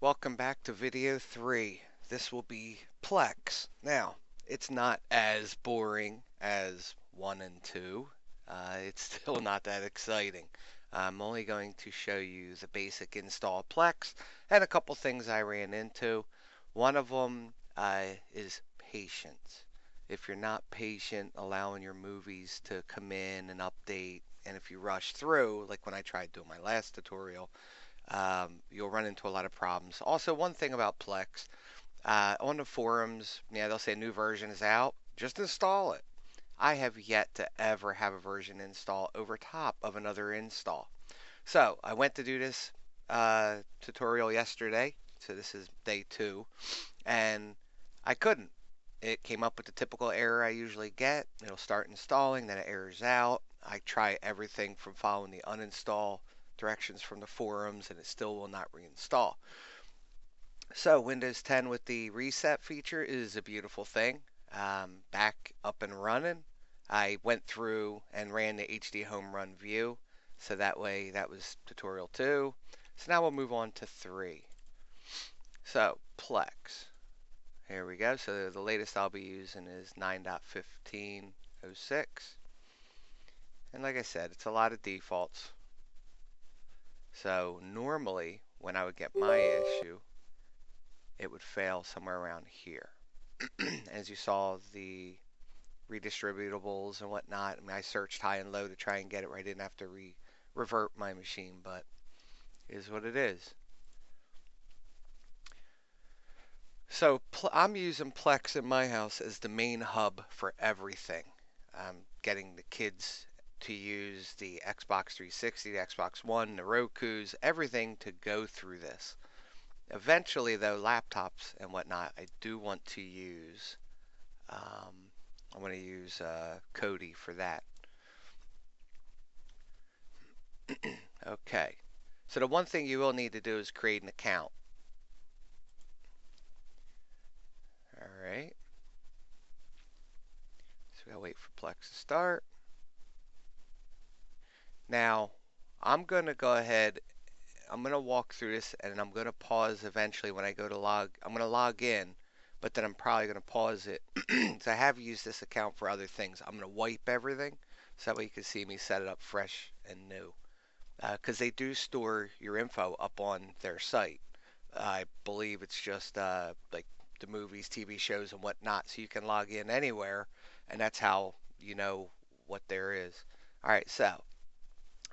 Welcome back to video 3. This will be Plex. Now, it's not as boring as 1 and 2. It's still not that exciting. I'm only going to show you the basic install Plex and a couple things I ran into. One of them is patience. If you're not patient, allowing your movies to come in and update, and if you rush through, like when I tried doing my last tutorial, you'll run into a lot of problems. Also, one thing about Plex, on the forums, yeah, they'll say a new version is out. Just install it. I have yet to ever have a version install over top of another install. So I went to do this tutorial yesterday. So this is day 2, and I couldn't. It came up with the typical error I usually get. It'll start installing, then it errors out. I try everything from following the uninstall directions from the forums, and it still will not reinstall. So Windows 10 with the reset feature is a beautiful thing. Back up and running. I went through and ran the HD home run view. So that way, that was tutorial 2. So now we'll move on to 3. So Plex. Here we go. So the latest I'll be using is 9.15.06. And like I said, it's a lot of defaults. So normally, when I would get my issue, it would fail somewhere around here. As you saw, the redistributables and whatnot, I mean, I searched high and low to try and get it right. I didn't have to revert my machine, but it is what it is. So I'm using Plex in my house as the main hub for everything. I'm getting the kids to use the Xbox 360, the Xbox One, the Rokus, everything to go through this. Eventually, though, laptops and whatnot, I do want to use. I want to use Kodi for that. Okay. So the one thing you will need to do is create an account. All right. So we gotta wait for Plex to start. Now, I'm gonna go ahead. I'm gonna walk through this, and I'm gonna pause eventually when I go to log. I'm gonna log in, but then I'm probably gonna pause it. So I have used this account for other things. I'm gonna wipe everything, so that way you can see me set it up fresh and new. Because they do store your info up on their site. I believe it's just like the movies, TV shows, and whatnot, so you can log in anywhere, and that's how you know what there is. All right, so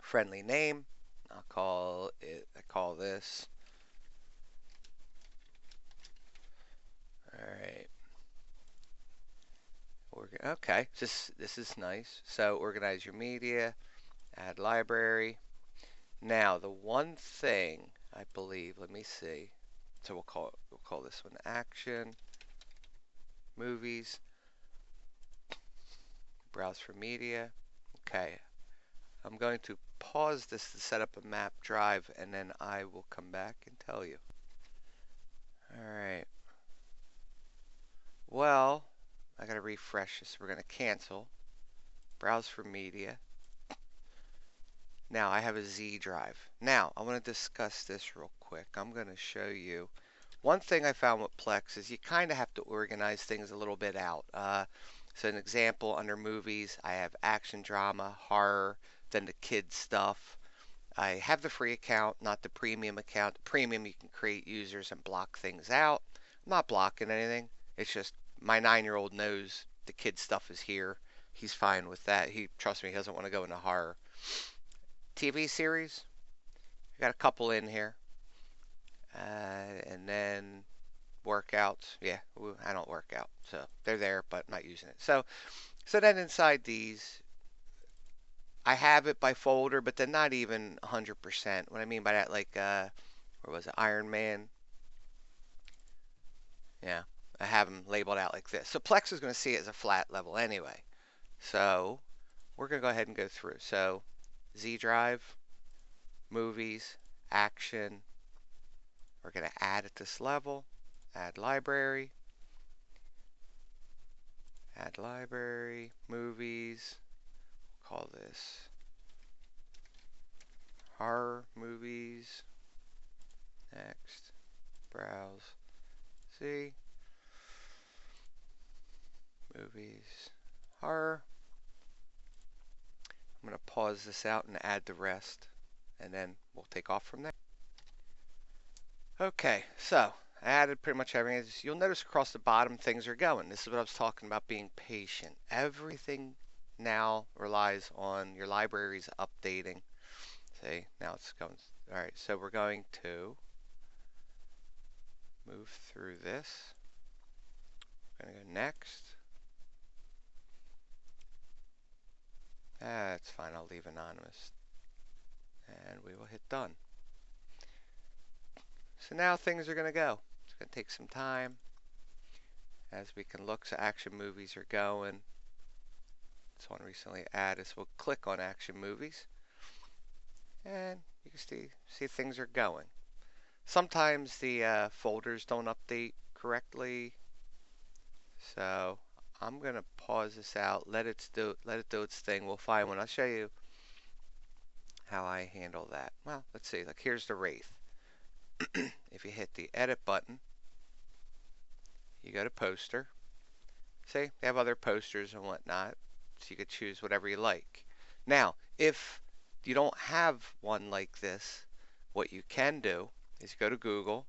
friendly name. I'll call it. I call this. All right. Okay, this is nice. So organize your media, add library. Now the one thing I believe. Let me see. So we'll call this one action, movies, browse for media. Okay, I'm going to pause this to set up a map drive, and then I will come back and tell you. Alright. Well, I gotta refresh this. We're gonna cancel. Browse for media. Now I have a Z drive. Now I want to discuss this real quick. I'm gonna show you. One thing I found with Plex is you kind of have to organize things a little bit out. So an example, under movies, I have action, drama, horror, then the kids stuff. I have the free account, not the premium account. The premium, you can create users and block things out. I'm not blocking anything. It's just my 9-year-old knows the kid stuff is here. He's fine with that. Trust me, he doesn't want to go into horror. TV series, I got a couple in here. And then workouts. Yeah, I don't work out, so they're there, but I'm not using it. So then inside these, I have it by folder, but they're not even 100%. What I mean by that, like, where was it? Iron Man. Yeah, I have them labeled out like this. So Plex is going to see it as a flat level anyway. So we're going to go ahead and go through. So Z drive, movies, action. We're going to add at this level, add library, movies. We'll call this horror movies. Next. Browse. See. Movies. Horror. I'm going to pause this out and add the rest, and then we'll take off from there. Okay, so I added pretty much everything. As you'll notice across the bottom, things are going. This is what I was talking about, being patient. Everything now relies on your libraries updating. See, now it's going. All right, so we're going to move through this. We're going to go next. That's fine, I'll leave anonymous. And we will hit done. So now things are going to go. It's going to take some time as we can look. So action movies are going. This one recently added, so we'll click on action movies. And you can see things are going. Sometimes the folders don't update correctly. So I'm going to pause this out, let it do its thing. We'll find one. I'll show you how I handle that. Well, let's see. Like, here's the Wraith. If you hit the edit button, you go to poster. See, they have other posters and whatnot, so you could choose whatever you like. Now, if you don't have one like this, what you can do is go to Google.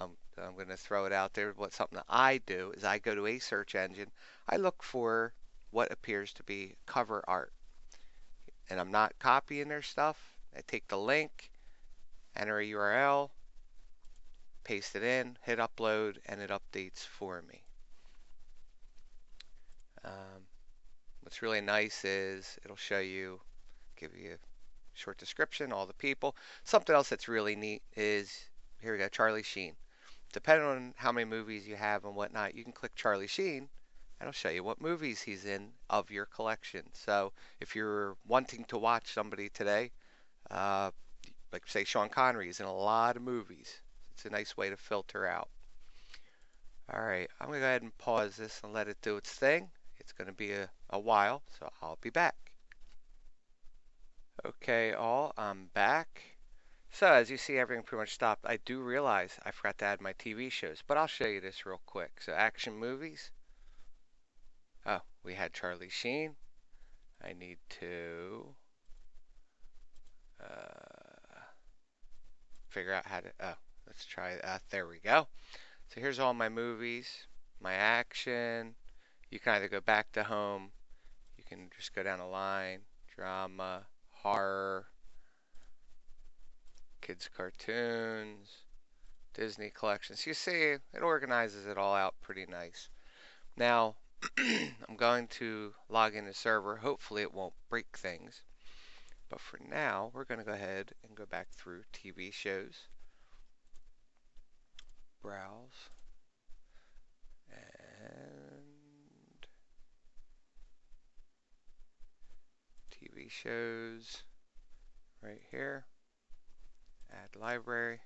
I'm going to throw it out there. Something that I do is I go to a search engine. I look for what appears to be cover art. And I'm not copying their stuff. I take the link, enter a URL, paste it in, hit upload, and it updates for me. What's really nice is it'll show you, give you a short description, all the people. Something else that's really neat is, here we go, Charlie Sheen. Depending on how many movies you have and whatnot, you can click Charlie Sheen, and it'll show you what movies he's in of your collection. So if you're wanting to watch somebody today, like say Sean Connery is in a lot of movies. It's a nice way to filter out. All right, I'm going to go ahead and pause this and let it do its thing. It's going to be a while, so I'll be back. Okay, I'm back. So as you see, everything pretty much stopped. I do realize I forgot to add my TV shows, but I'll show you this real quick. So action movies. Oh, we had Charlie Sheen. I need to figure out how to, let's try that. There we go. So here's all my movies, my action. You can either go back to home. You can just go down the line. Drama, horror, kids cartoons, Disney collections. You see, it organizes it all out pretty nice. Now, I'm going to log in the server. Hopefully it won't break things. But for now, we're going to go ahead and go back through TV shows. Browse. And TV shows right here. Add library.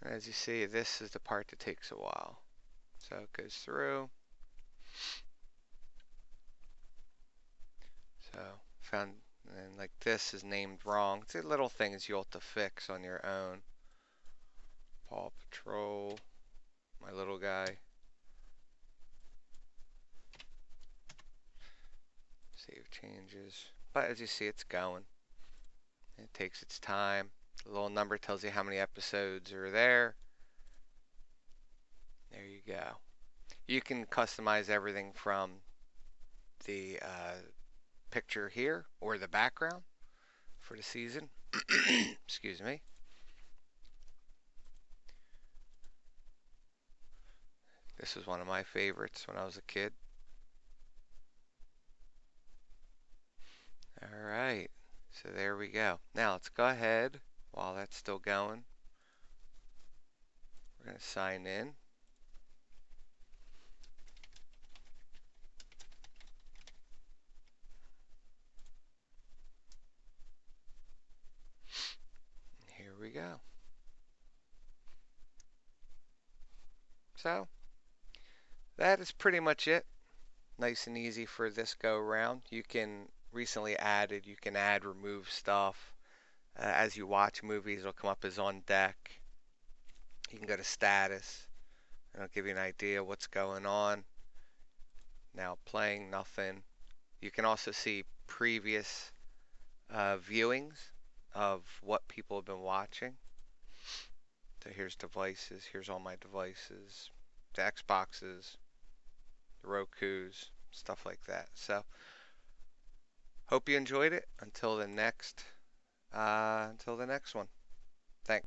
And as you see, this is the part that takes a while. So it goes through. So found, and like this is named wrong. It's a little things you'll have to fix on your own. Paw Patrol, my little guy. Save changes. But as you see, it's going. It takes its time. The little number tells you how many episodes are there. There you go. You can customize everything from the picture here or the background for the season. Excuse me. This was one of my favorites when I was a kid. All right, so there we go. Now let's go ahead while that's still going. We're going to sign in. Here we go. So that is pretty much it. Nice and easy for this go around. You can recently added, you can add, remove stuff. As you watch movies, it'll come up as on deck. You can go to status, and it'll give you an idea of what's going on. Now playing nothing. You can also see previous viewings of what people have been watching. So here's devices. Here's all my devices. The Xboxes, the Rokus, stuff like that. So hope you enjoyed it. Until the next one.